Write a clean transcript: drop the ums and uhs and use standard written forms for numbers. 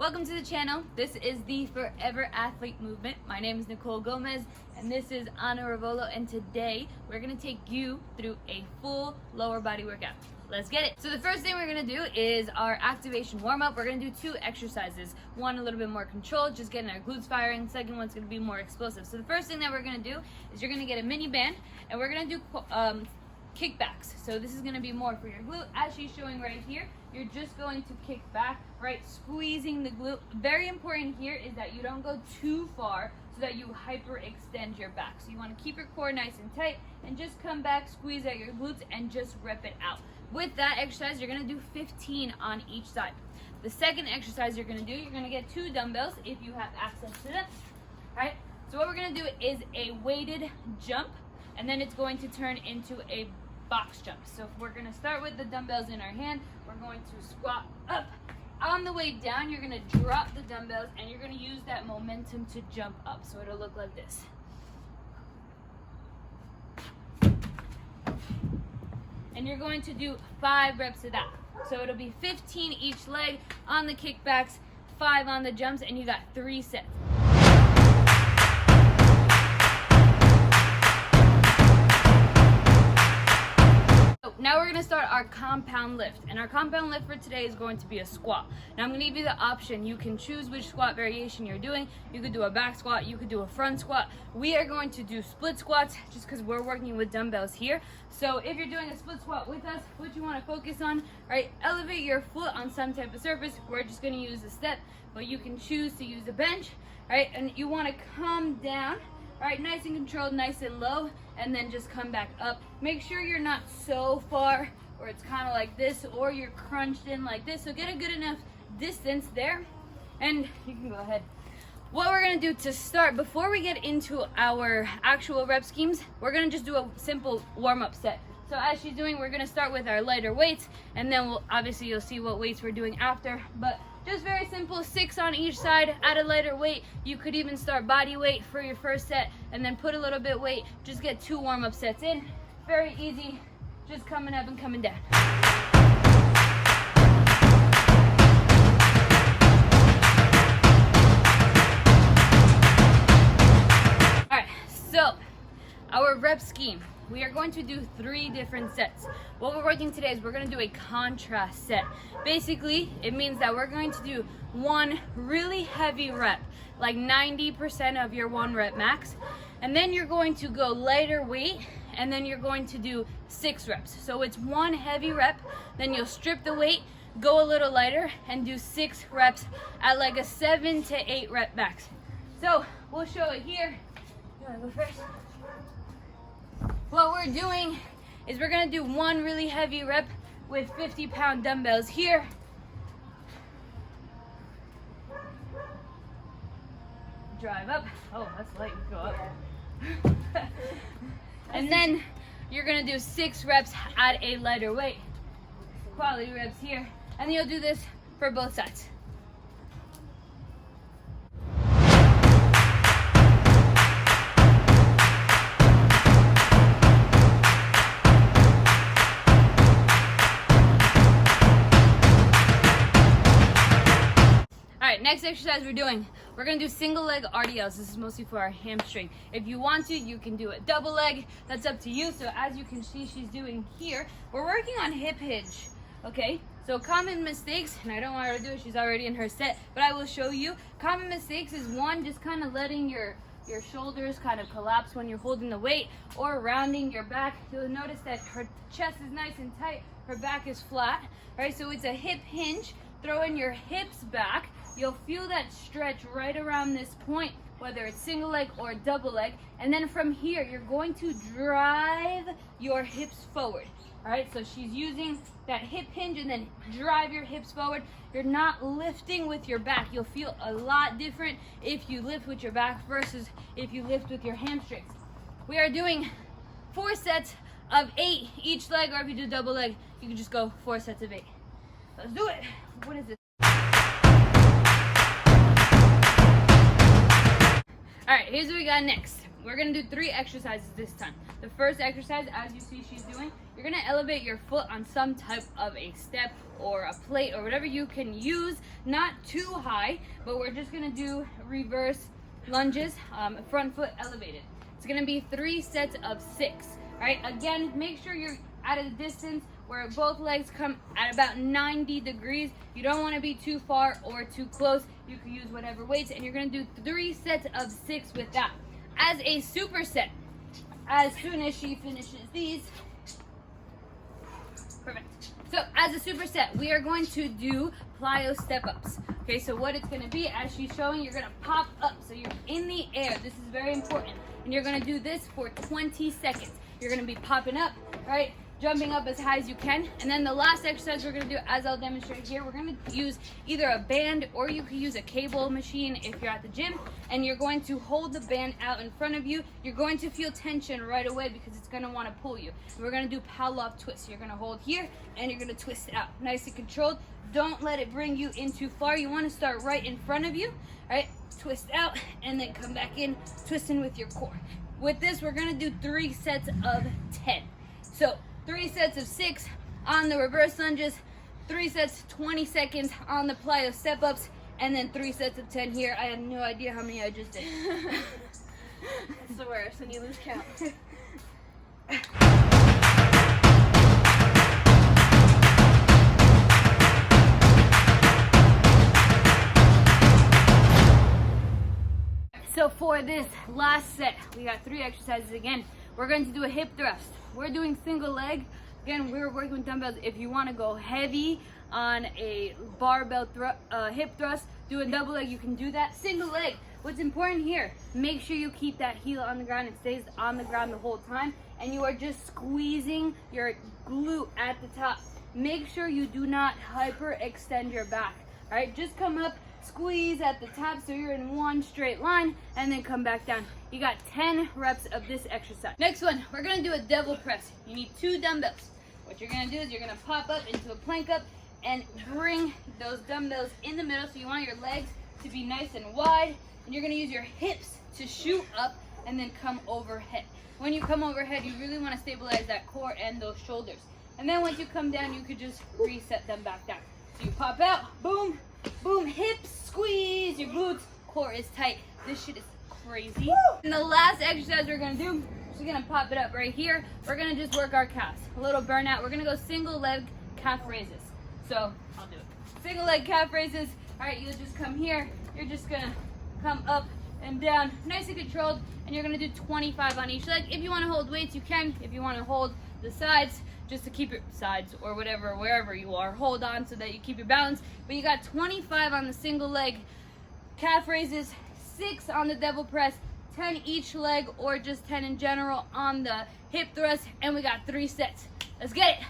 Welcome to the channel. This is the Forever Athlete Movement. My name is Nicole Gomez and this is Ana Ravolo, and today we're going to take you through a full lower body workout. Let's get it. So the first thing we're going to do is our activation warm-up. We're going to do two exercises. One a little bit more controlled, just getting our glutes firing. Second one's going to be more explosive. So the first thing that we're going to do is you're going to get a mini band and we're going to do kickbacks. So this is going to be more for your glute. As she's showing right here, you're just going to kick back, right, squeezing the glute. Very important here is that you don't go too far so that you hyperextend your back. So you want to keep your core nice and tight and just come back, squeeze out your glutes and just rep it out. With that exercise, you're going to do 15 on each side. The second exercise you're going to do, you're going to get 2 dumbbells if you have access to them. All right, so what we're going to do is a weighted jump, and then it's going to turn into a box jump. So we're going to start with the dumbbells in our hand. We're going to squat up. On the way down, you're going to drop the dumbbells and you're going to use that momentum to jump up. So it'll look like this. And you're going to do 5 reps of that. So it'll be 15 each leg on the kickbacks, 5 on the jumps, and you got 3 sets. Now we're going to start our compound lift, and our compound lift for today is going to be a squat. Now I'm going to give you the option. You can choose which squat variation you're doing. You could do a back squat, you could do a front squat. We are going to do split squats just because we're working with dumbbells here. So if you're doing a split squat with us, what you want to focus on, right, elevate your foot on some type of surface. We're just going to use a step, but you can choose to use a bench, right, and you want to come down. All right, nice and controlled, nice and low, and then just come back up. Make sure you're not so far, or it's kind of like this, or you're crunched in like this. So get a good enough distance there, and you can go ahead. What we're gonna do to start, before we get into our actual rep schemes, we're gonna just do a simple warm-up set. So as she's doing, we're gonna start with our lighter weights, and then obviously you'll see what weights we're doing after, but just very simple, 6 on each side at a lighter weight. You could even start body weight for your first set and then put a little bit weight. Just get 2 warm-up sets in. Very easy, just coming up and coming down. All right, so our rep scheme. We are going to do 3 different sets. What we're working today is we're going to do a contrast set. Basically, it means that we're going to do one really heavy rep, like 90% of your 1 rep max, and then you're going to go lighter weight, and then you're going to do 6 reps. So it's 1 heavy rep, then you'll strip the weight, go a little lighter, and do 6 reps at like a 7 to 8 rep max. So we'll show it here. You want to go first? What we're doing is we're gonna do 1 really heavy rep with 50-pound dumbbells here. Drive up. Oh, that's light. Go up. And then you're gonna do 6 reps at a lighter weight. Quality reps here. And you'll do this for both sides. Next exercise we're going to do single leg RDLs. This is mostly for our hamstring. If you want to, you can do a double leg. That's up to you. So as you can see, she's doing here. We're working on hip hinge, okay? So common mistakes, and I don't want her to do it, she's already in her set, but I will show you. Common mistakes is 1, just kind of letting your shoulders kind of collapse when you're holding the weight, or rounding your back. You'll notice that her chest is nice and tight, her back is flat, right? So it's a hip hinge. Throw in your hips back. You'll feel that stretch right around this point, whether it's single leg or double leg. And then from here, you're going to drive your hips forward. All right, so she's using that hip hinge and then drive your hips forward. You're not lifting with your back. You'll feel a lot different if you lift with your back versus if you lift with your hamstrings. We are doing 4 sets of 8 each leg, or if you do double leg, you can just go 4 sets of 8. Let's do it. What is this? All right, here's what we got next. we're gonna do 3 exercises this time. The first exercise, as you see she's doing, you're gonna elevate your foot on some type of a step or a plate or whatever you can use, not too high, but we're just gonna do reverse lunges, front foot elevated. It's gonna be 3 sets of 6. All right, again, make sure you're at a distance where both legs come at about 90 degrees. You don't want to be too far or too close. You can use whatever weights, and you're going to do 3 sets of 6 with that. As a superset, as soon as she finishes these, perfect. So as a superset, we are going to do plyo step-ups. Okay, so what it's going to be, as she's showing, you're going to pop up. So you're in the air. This is very important. And you're going to do this for 20 seconds. You're going to be popping up, right? Jumping up as high as you can. And then the last exercise we're going to do, as I'll demonstrate here, we're going to use either a band or you could use a cable machine if you're at the gym, and you're going to hold the band out in front of you. You're going to feel tension right away because it's going to want to pull you. And we're going to do Pavlov twists. You're going to hold here and you're going to twist it out. Nice and controlled. Don't let it bring you in too far. You want to start right in front of you, right? Twist out and then come back in, twisting with your core. With this, we're going to do 3 sets of 10. So 3 sets of 6 on the reverse lunges, 3 sets, 20 seconds on the plyo step-ups, and then 3 sets of 10 here. I have no idea how many I just did. It's the worst when you lose count. So for this last set, we got 3 exercises again. We're going to do a hip thrust. We're doing single leg. Again, we're working with dumbbells. If you want to go heavy on a barbell hip thrust, do a double leg, you can do that. Single leg. What's important here, make sure you keep that heel on the ground. It stays on the ground the whole time. And you are just squeezing your glute at the top. Make sure you do not hyperextend your back. All right, just come up, squeeze at the top so you're in one straight line, and then come back down. You got 10 reps of this exercise. Next one, we're gonna do a devil press. You need 2 dumbbells. What you're gonna do is you're gonna pop up into a plank up and bring those dumbbells in the middle. So you want your legs to be nice and wide, and you're gonna use your hips to shoot up and then come overhead. When you come overhead, you really wanna stabilize that core and those shoulders. And then once you come down, you could just reset them back down. So you pop out, boom, boom, hips, squeeze your glutes, core is tight. This shit is crazy. Woo! And the last exercise we're gonna do, we're gonna pop it up right here. We're gonna just work our calves. A little burnout. We're gonna go single leg calf raises. So I'll do it. Single leg calf raises. All right, you'll just come here. You're just gonna come up and down, nice and controlled. And you're gonna do 25 on each leg. If you wanna hold weights, you can. If you wanna hold the sides, just to keep your sides or whatever, wherever you are, hold on so that you keep your balance. But you got 25 on the single leg calf raises, 6 on the devil press, 10 each leg or just 10 in general on the hip thrust, and we got 3 sets. Let's get it.